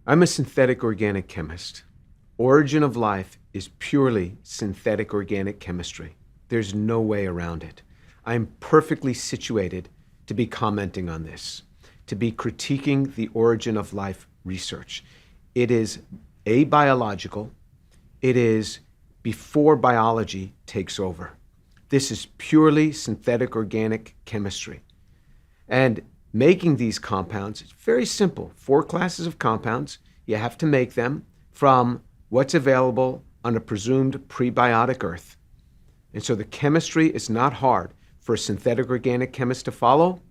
I'm a synthetic organic chemist. Origin of life is purely synthetic organic chemistry. There's no way around it. I'm perfectly situated to be commenting on this, to be critiquing the origin of life research. It is abiological. It is before biology takes over. This is purely synthetic organic chemistry. And making these compounds, it's very simple. 4 classes of compounds. You have to make them from what's available on a presumed prebiotic earth. And so the chemistry is not hard for a synthetic organic chemist to follow,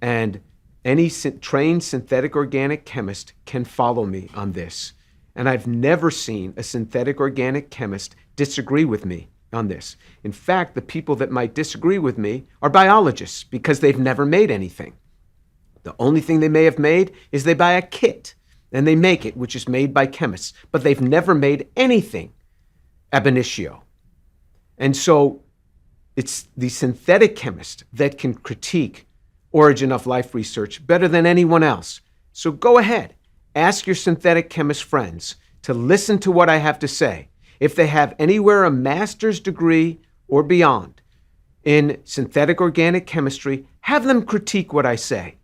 and any trained synthetic organic chemist can follow me on this. And I've never seen a synthetic organic chemist disagree with me on this. In fact, the people that might disagree with me are biologists because they've never made anything. The only thing they may have made is they buy a kit and they make it, which is made by chemists, but they've never made anything ab initio. And so it's the synthetic chemist that can critique origin of life research better than anyone else. So go ahead, ask your synthetic chemist friends to listen to what I have to say. If they have anywhere a master's degree or beyond in synthetic organic chemistry, have them critique what I say.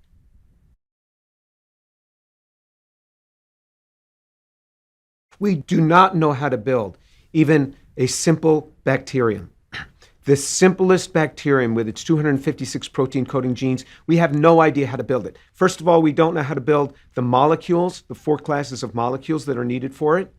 We do not know how to build even a simple bacterium. The simplest bacterium with its 256 protein coding genes, we have no idea how to build it. First of all, we don't know how to build the molecules, the 4 classes of molecules that are needed for it.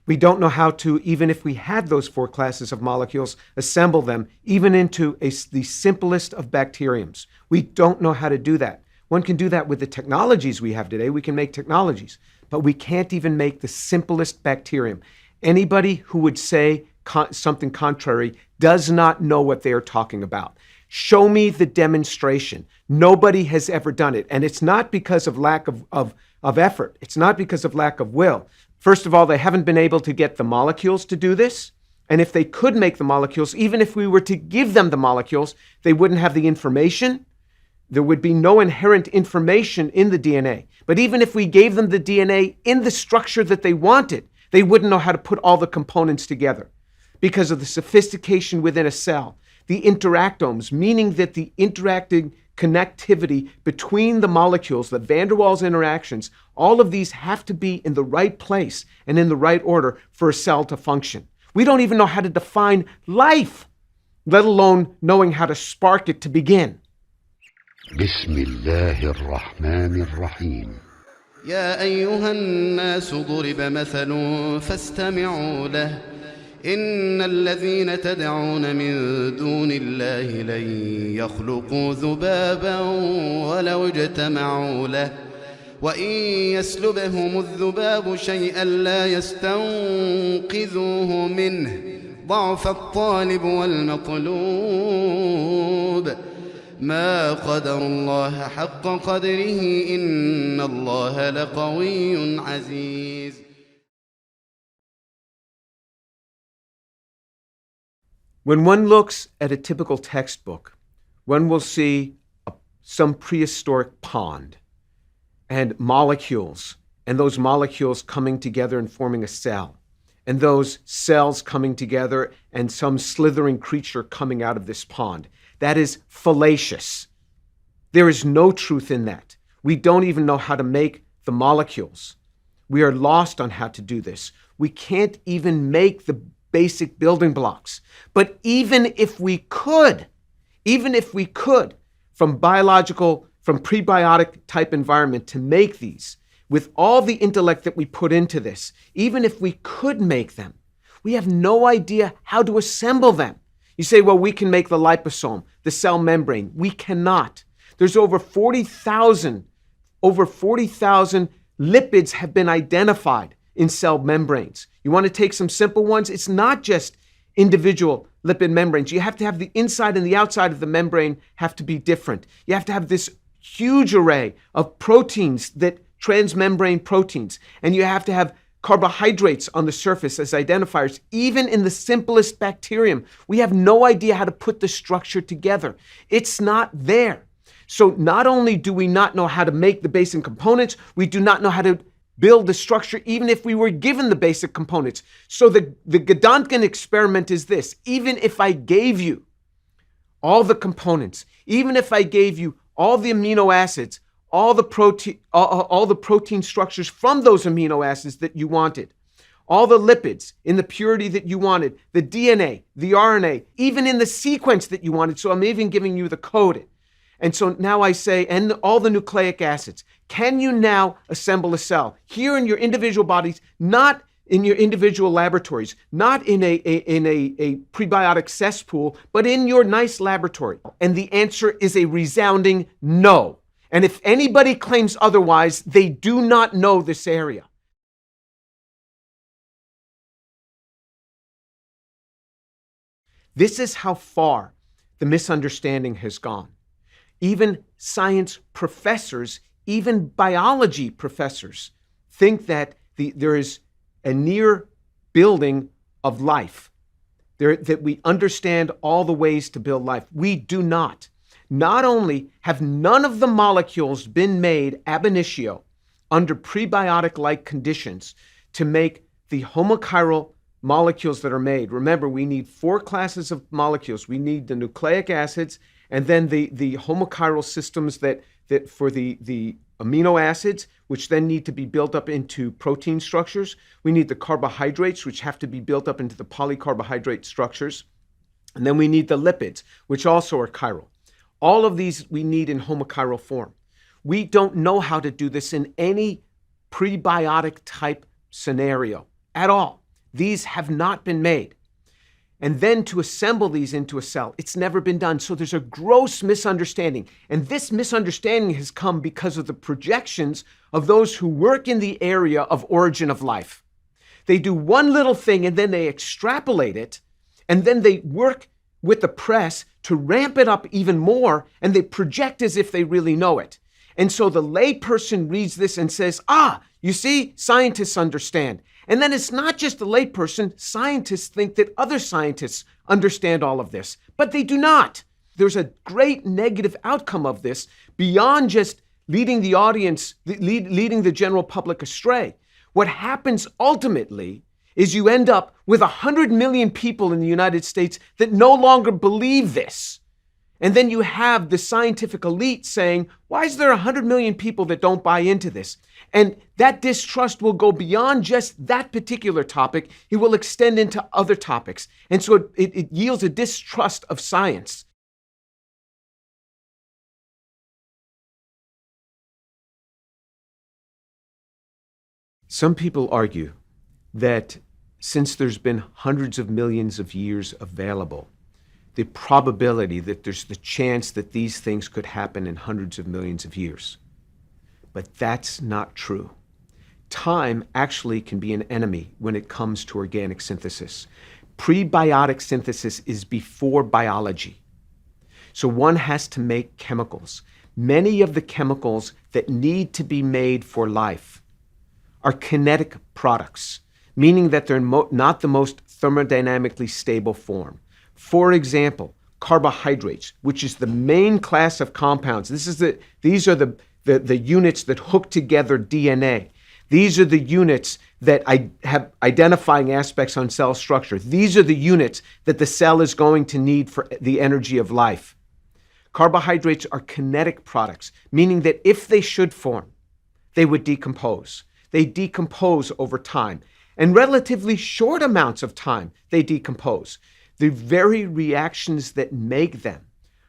We don't know how to, even if we had those 4 classes of molecules, assemble them even into the simplest of bacteriums. We don't know how to do that. One can do that with the technologies we have today. We can make technologies, but we can't even make the simplest bacterium. Anybody who would say something contrary does not know what they are talking about. Show me the demonstration. Nobody has ever done it. And it's not because of lack of effort. It's not because of lack of will. First of all, they haven't been able to get the molecules to do this. And if they could make the molecules, even if we were to give them the molecules, they wouldn't have the information. There would be no inherent information in the DNA. But even if we gave them the DNA in the structure that they wanted, they wouldn't know how to put all the components together because of the sophistication within a cell. The interactomes, meaning that the interacting connectivity between the molecules, the van der Waals interactions, all of these have to be in the right place and in the right order for a cell to function. We don't even know how to define life, let alone knowing how to spark it to begin. بسم الله الرحمن الرحيم. يا أيها الناس ضرب مثل فاستمعوا له إن الذين تدعون من دون الله لن يخلقوا ذبابا ولو اجتمعوا له وإن يسلبهم الذباب شيئا لا يستنقذوه منه ضعف الطالب والمطلوب ما قدر الله حق قدره إن الله لقوي عزيز. When one looks at a typical textbook, one will see some prehistoric pond and molecules, and those molecules coming together and forming a cell, and those cells coming together and some slithering creature coming out of this pond. That is fallacious. There is no truth in that. We don't even know how to make the molecules. We are lost on how to do this. We can't even make the basic building blocks. But even if we could, from prebiotic type environment to make these, with all the intellect that we put into this, even if we could make them, we have no idea how to assemble them. You say, well, we can make the liposome, the cell membrane. We cannot. There's over 40,000 lipids have been identified in cell membranes. You want to take some simple ones? It's not just individual lipid membranes. You have to have the inside and the outside of the membrane have to be different. You have to have this huge array of proteins, that transmembrane proteins, and you have to have carbohydrates on the surface as identifiers. Even in the simplest bacterium, we have no idea how to put the structure together. It's not there. So not only do we not know how to make the basic components, we do not know how to build the structure even if we were given the basic components. So the Gedanken experiment is this: even if I gave you all the components, even if I gave you all the amino acids, all the protein structures from those amino acids that you wanted, all the lipids in the purity that you wanted, the DNA, the RNA, even in the sequence that you wanted. So I'm even giving you the code. And so now I say, and all the nucleic acids. Can you now assemble a cell here in your individual bodies, not in your individual laboratories, not in a prebiotic cesspool, but in your nice laboratory? And the answer is a resounding no. And if anybody claims otherwise, they do not know this area. This is how far the misunderstanding has gone. Even science professors, even biology professors, think that there is a near building of life, that we understand all the ways to build life. We do not. Not only have none of the molecules been made ab initio under prebiotic-like conditions to make the homochiral molecules that are made. Remember, we need 4 classes of molecules. We need the nucleic acids, and then the homochiral systems that for the amino acids, which then need to be built up into protein structures. We need the carbohydrates, which have to be built up into the polycarbohydrate structures. And then we need the lipids, which also are chiral. All of these we need in homochiral form. We don't know how to do this in any prebiotic type scenario at all. These have not been made. And then to assemble these into a cell, it's never been done. So there's a gross misunderstanding. And this misunderstanding has come because of the projections of those who work in the area of origin of life. They do one little thing and then they extrapolate it, and then they work with the press to ramp it up even more, and they project as if they really know it. And so the layperson reads this and says, you see, scientists understand. And then it's not just the layperson. Scientists think that other scientists understand all of this, but they do not. There's a great negative outcome of this beyond just leading the audience, leading the general public astray. What happens ultimately is you end up with 100 million people in the United States that no longer believe this. And then you have the scientific elite saying, why is there 100 million people that don't buy into this? And that distrust will go beyond just that particular topic. It will extend into other topics. And so it yields a distrust of science. Some people argue that since there's been hundreds of millions of years available, the probability that there's the chance that these things could happen in hundreds of millions of years. But that's not true. Time actually can be an enemy when it comes to organic synthesis. Prebiotic synthesis is before biology. So one has to make chemicals. Many of the chemicals that need to be made for life are kinetic products, meaning that they're not the most thermodynamically stable form. For example, carbohydrates, which is the main class of compounds. These are the units that hook together DNA. These are the units that have identifying aspects on cell structure. These are the units that the cell is going to need for the energy of life. Carbohydrates are kinetic products, meaning that if they should form, they would decompose. They decompose over time. In relatively short amounts of time, they decompose. The very reactions that make them,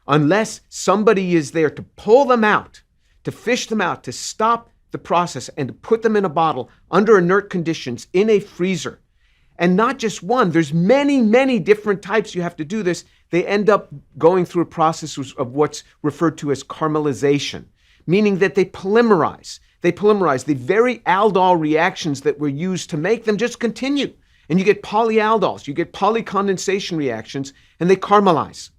unless somebody is there to pull them out, to fish them out, to stop the process and to put them in a bottle under inert conditions in a freezer, and not just one, there's many, many different types you have to do this, they end up going through a process of what's referred to as caramelization, meaning that they polymerize. They polymerize. The very aldol reactions that were used to make them just continue. And you get polyaldols, you get polycondensation reactions, and they caramelize.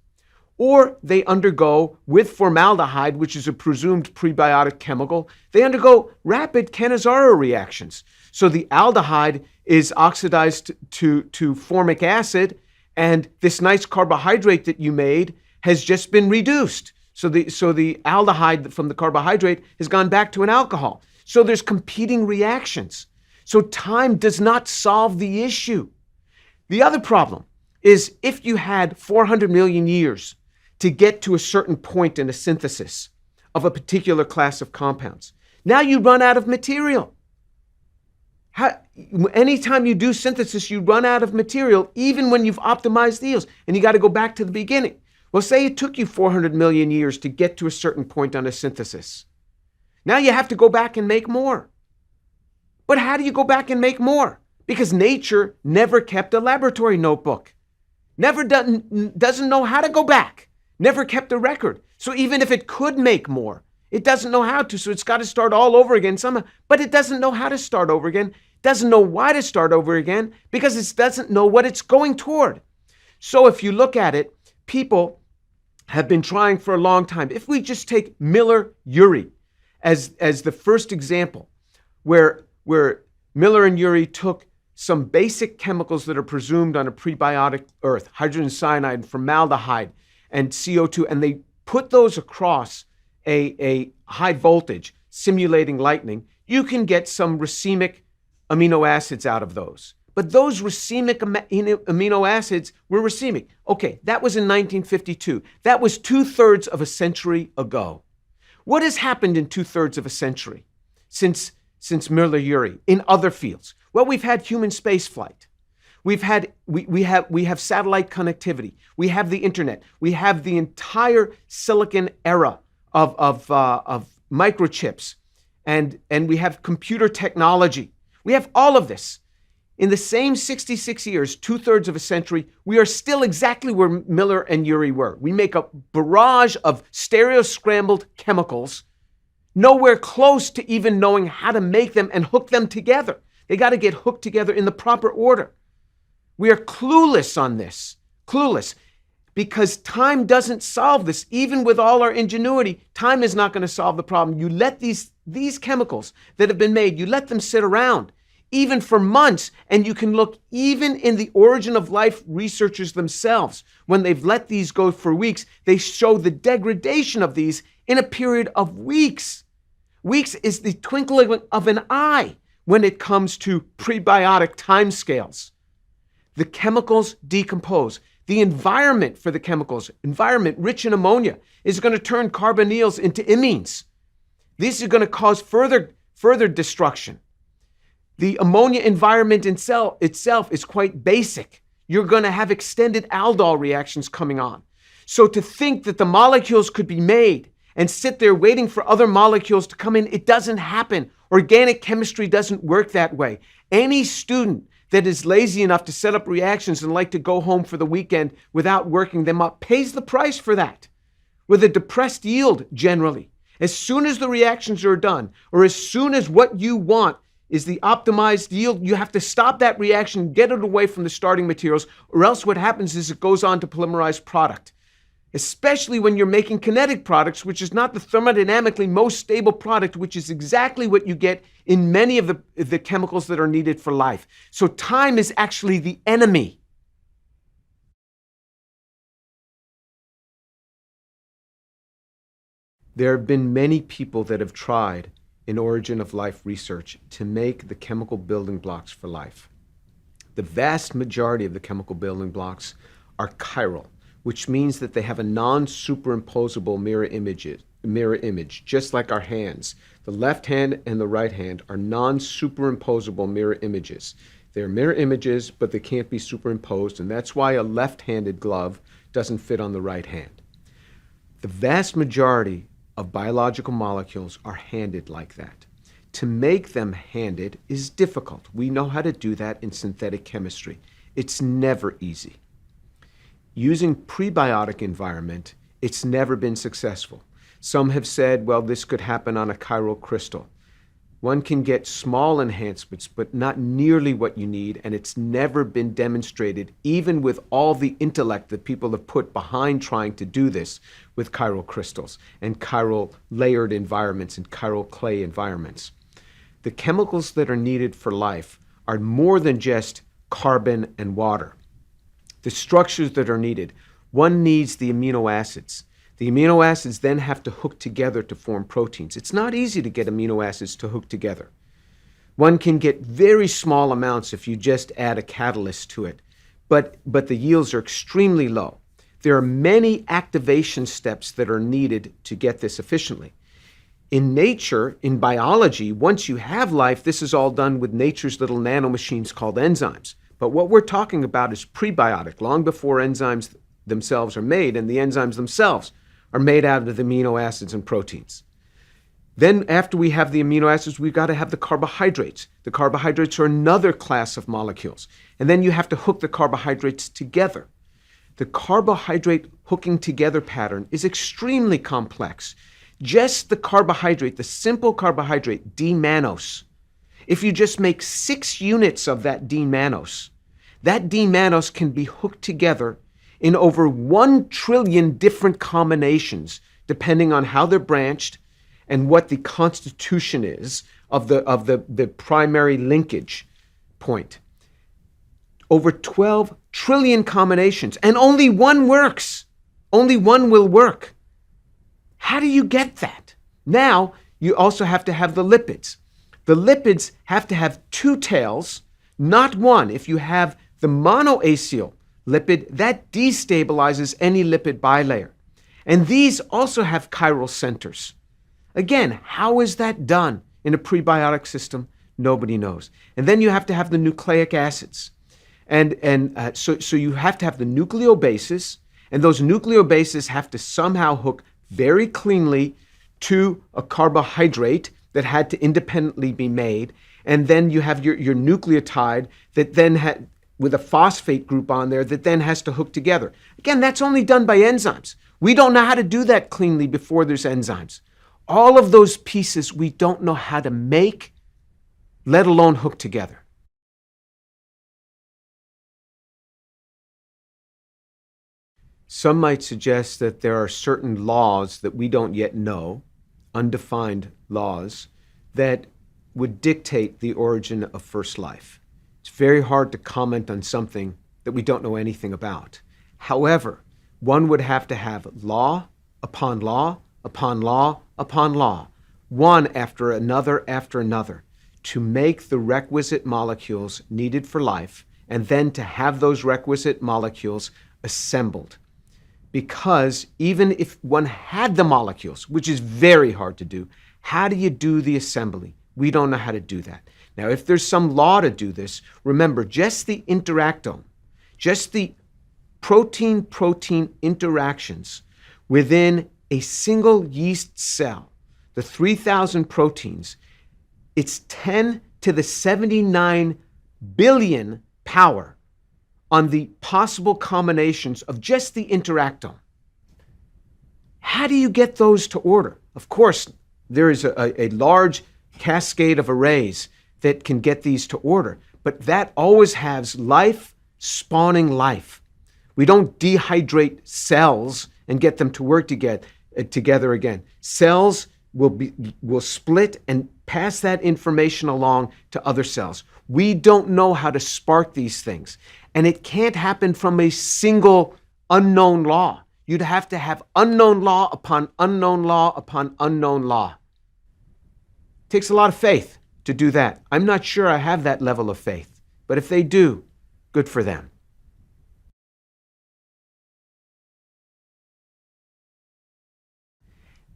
Or they undergo, with formaldehyde, which is a presumed prebiotic chemical, they undergo rapid Cannizzaro reactions. So the aldehyde is oxidized to formic acid, and this nice carbohydrate that you made has just been reduced. So the aldehyde from the carbohydrate has gone back to an alcohol. So there's competing reactions. So time does not solve the issue. The other problem is if you had 400 million years to get to a certain point in a synthesis of a particular class of compounds, now you run out of material. Anytime you do synthesis, you run out of material, even when you've optimized the yields, and you got to go back to the beginning. Well, say it took you 400 million years to get to a certain point on a synthesis. Now you have to go back and make more. But how do you go back and make more? Because nature never kept a laboratory notebook. Doesn't know how to go back. Never kept a record. So even if it could make more, it doesn't know how to. So it's got to start all over again somehow. But it doesn't know how to start over again. Doesn't know why to start over again because it doesn't know what it's going toward. So if you look at it, people have been trying for a long time. If we just take Miller-Urey as the first example, where Miller and Urey took some basic chemicals that are presumed on a prebiotic Earth, hydrogen cyanide, formaldehyde, and CO2, and they put those across a high voltage, simulating lightning, you can get some racemic amino acids out of those. But those racemic amino acids were racemic. Okay, that was in 1952. That was 2/3 of a century ago. What has happened in 2/3 of a century since Miller-Urey in other fields? Well, we've had human space flight. We have satellite connectivity. We have the internet. We have the entire silicon era of microchips, and we have computer technology. We have all of this. In the same 66 years, 2/3 of a century, we are still exactly where Miller and Urey were. We make a barrage of stereo-scrambled chemicals, nowhere close to even knowing how to make them and hook them together. They got to get hooked together in the proper order. We are clueless on this, clueless, because time doesn't solve this. Even with all our ingenuity, time is not going to solve the problem. You let these chemicals that have been made, you let them sit around, even for months, and you can look even in the origin of life researchers themselves. When they've let these go for weeks, they show the degradation of these in a period of weeks. Weeks is the twinkling of an eye when it comes to prebiotic timescales. The chemicals decompose. The environment for the chemicals, environment rich in ammonia, is going to turn carbonyls into imines. These are going to cause further destruction. The ammonia environment itself is quite basic. You're going to have extended aldol reactions coming on. So to think that the molecules could be made and sit there waiting for other molecules to come in, it doesn't happen. Organic chemistry doesn't work that way. Any student that is lazy enough to set up reactions and like to go home for the weekend without working them up pays the price for that, with a depressed yield generally. As soon as the reactions are done, or as soon as what you want is the optimized yield, you have to stop that reaction, get it away from the starting materials, or else what happens is it goes on to polymerized product. Especially when you're making kinetic products, which is not the thermodynamically most stable product, which is exactly what you get in many of the chemicals that are needed for life. So time is actually the enemy. There have been many people that have tried in origin of life research to make the chemical building blocks for life. The vast majority of the chemical building blocks are chiral, which means that they have a non-superimposable mirror image, just like our hands. The left hand and the right hand are non-superimposable mirror images. They're mirror images, but they can't be superimposed, and that's why a left-handed glove doesn't fit on the right hand. The vast majority of biological molecules are handed like that. To make them handed is difficult. We know how to do that in synthetic chemistry. It's never easy. Using prebiotic environment, it's never been successful. Some have said, well, this could happen on a chiral crystal. One can get small enhancements, but not nearly what you need, and it's never been demonstrated, even with all the intellect that people have put behind trying to do this with chiral crystals and chiral layered environments and chiral clay environments. The chemicals that are needed for life are more than just carbon and water. The structures that are needed, one needs the amino acids. The amino acids then have to hook together to form proteins. It's not easy to get amino acids to hook together. One can get very small amounts if you just add a catalyst to it, but the yields are extremely low. There are many activation steps that are needed to get this efficiently. In nature, in biology, once you have life, this is all done with nature's little nanomachines called enzymes. But what we're talking about is prebiotic, long before enzymes themselves are made, and the enzymes themselves are made out of the amino acids and proteins. Then after we have the amino acids, we've got to have the carbohydrates. The carbohydrates are another class of molecules. And then you have to hook the carbohydrates together. The carbohydrate hooking together pattern is extremely complex. Just the carbohydrate, the simple carbohydrate, D-mannose, if you just make 6 units of that D-mannose, that D-mannose can be hooked together in over 1 trillion different combinations, depending on how they're branched and what the constitution is of the primary linkage point. Over 12 trillion combinations, and only one works. Only one will work. How do you get that? Now, you also have to have the lipids. The lipids have to have 2 tails, not 1. If you have the monoacyl lipid, that destabilizes any lipid bilayer. And these also have chiral centers. Again, how is that done in a prebiotic system? Nobody knows. And then you have to have the nucleic acids. So you have to have the nucleobases, and those nucleobases have to somehow hook very cleanly to a carbohydrate that had to independently be made. And then you have your nucleotide that then had, with a phosphate group on there, that then has to hook together. Again, that's only done by enzymes. We don't know how to do that cleanly before there's enzymes. All of those pieces we don't know how to make, let alone hook together. Some might suggest that there are certain laws that we don't yet know, undefined laws, that would dictate the origin of first life. It's very hard to comment on something that we don't know anything about. However, one would have to have law upon law upon law upon law, one after another, to make the requisite molecules needed for life, and then to have those requisite molecules assembled. Because even if one had the molecules, which is very hard to do, how do you do the assembly? We don't know how to do that. Now, if there's some law to do this, remember, just the interactome, just the protein-protein interactions within a single yeast cell, the 3,000 proteins, it's 10 to the 79 billion power on the possible combinations of just the interactome. How do you get those to order? Of course, there is a large cascade of arrays that can get these to order, but that always has life spawning life. We don't dehydrate cells and get them to work together again. Cells will split and pass that information along to other cells. We don't know how to spark these things. And it can't happen from a single unknown law. You'd have to have unknown law upon unknown law upon unknown law. It takes a lot of faith to do that. I'm not sure I have that level of faith, but if they do, good for them.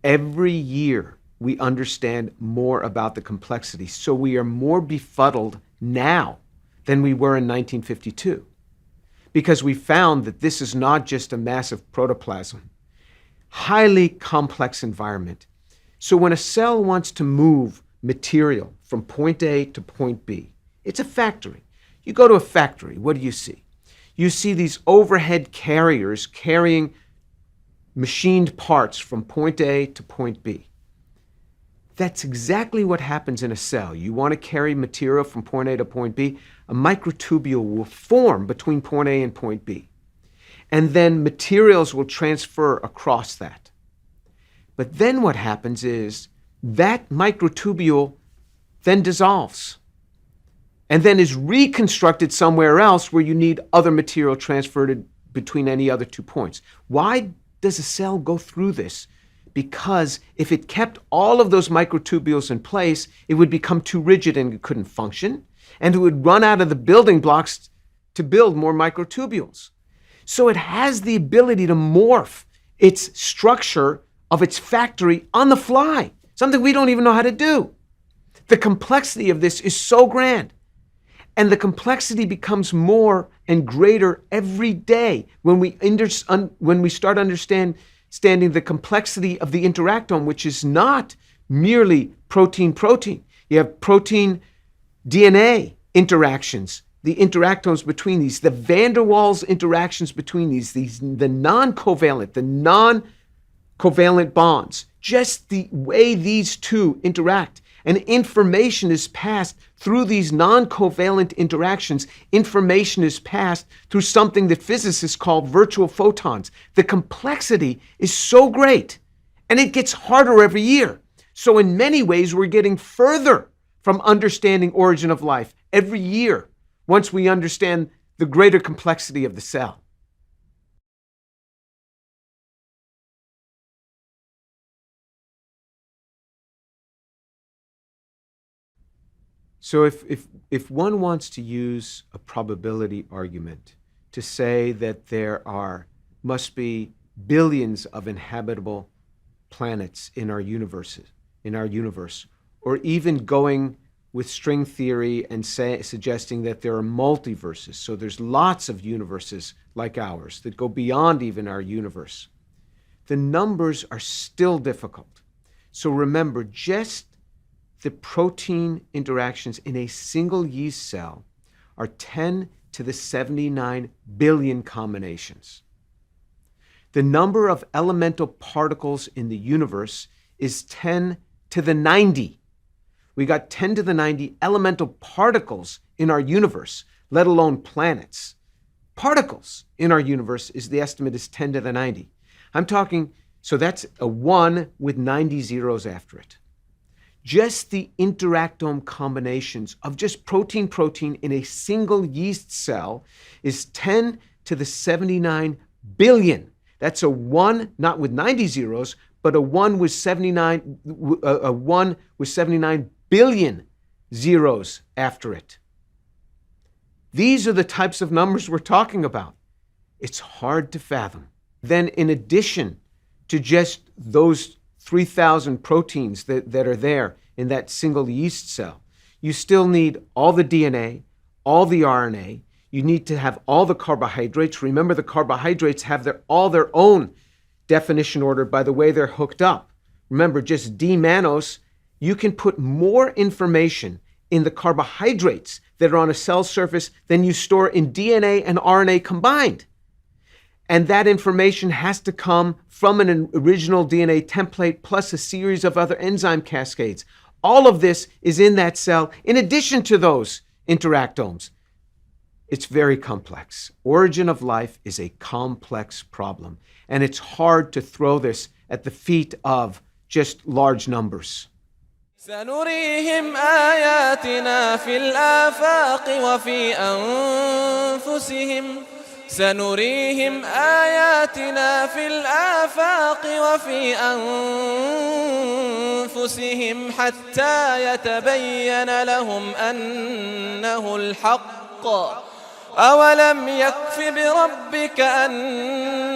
Every year, we understand more about the complexity, so we are more befuddled now than we were in 1952, because we found that this is not just a massive protoplasm, highly complex environment. So when a cell wants to move material from point A to point B, it's a factory. You go to a factory, what do you see? You see these overhead carriers carrying machined parts from point A to point B. That's exactly what happens in a cell. You want to carry material from point A to point B, a microtubule will form between point A and point B. And then materials will transfer across that. But then what happens is that microtubule then dissolves and then is reconstructed somewhere else where you need other material transferred between any other 2 points. Why does a cell go through this? Because if it kept all of those microtubules in place, it would become too rigid and it couldn't function, and it would run out of the building blocks to build more microtubules. So it has the ability to morph its structure of its factory on the fly, something we don't even know how to do. The complexity of this is so grand. And the complexity becomes more and greater every day when we start understanding the complexity of the interactome, which is not merely protein-protein. You have protein-DNA interactions, the interactomes between these, the van der Waals interactions between these, the non-covalent bonds, just the way these two interact. And information is passed through these non-covalent interactions. Information is passed through something that physicists call virtual photons. The complexity is so great, and it gets harder every year. So in many ways, we're getting further from understanding origin of life every year once we understand the greater complexity of the cell. So if one wants to use a probability argument to say that there must be billions of inhabitable planets in our universe, or even going with string theory and suggesting that there are multiverses, so there's lots of universes like ours that go beyond even our universe, the numbers are still difficult. So remember, just the protein interactions in a single yeast cell are 10 to the 79 billion combinations. The number of elemental particles in the universe is 10 to the 90. We got 10 to the 90 elemental particles in our universe, let alone planets. Particles in our universe the estimate is 10 to the 90. I'm talking, so that's a 1 with 90 zeros after it. Just the interactome combinations of just protein-protein in a single yeast cell is 10 to the 79 billion. That's a 1, not with 90 zeros, but a 1 with 79 billion zeros after it. These are the types of numbers we're talking about. It's hard to fathom. Then in addition to just those 3,000 proteins that are there in that single yeast cell, you still need all the DNA, all the RNA. You need to have all the carbohydrates. Remember, the carbohydrates have all their own definition order by the way they're hooked up. Remember, just D-mannose, you can put more information in the carbohydrates that are on a cell surface than you store in DNA and RNA combined. And that information has to come from an original DNA template plus a series of other enzyme cascades. All of this is in that cell in addition to those interactomes. It's very complex. Origin of life is a complex problem, and it's hard to throw this at the feet of just large numbers. سنريهم آياتنا في الآفاق وفي أنفسهم سنريهم آياتنا في الآفاق وفي أنفسهم حتى يتبين لهم أنه الحق أولم يكف بربك أنه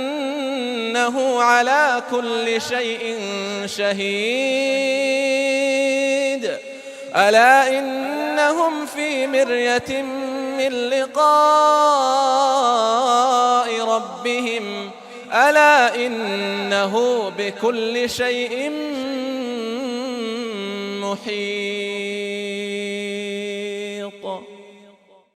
على كل شيء شهيد ألا إنهم في مرية من لقاء ربهم ألا إنه بكل شيء محيط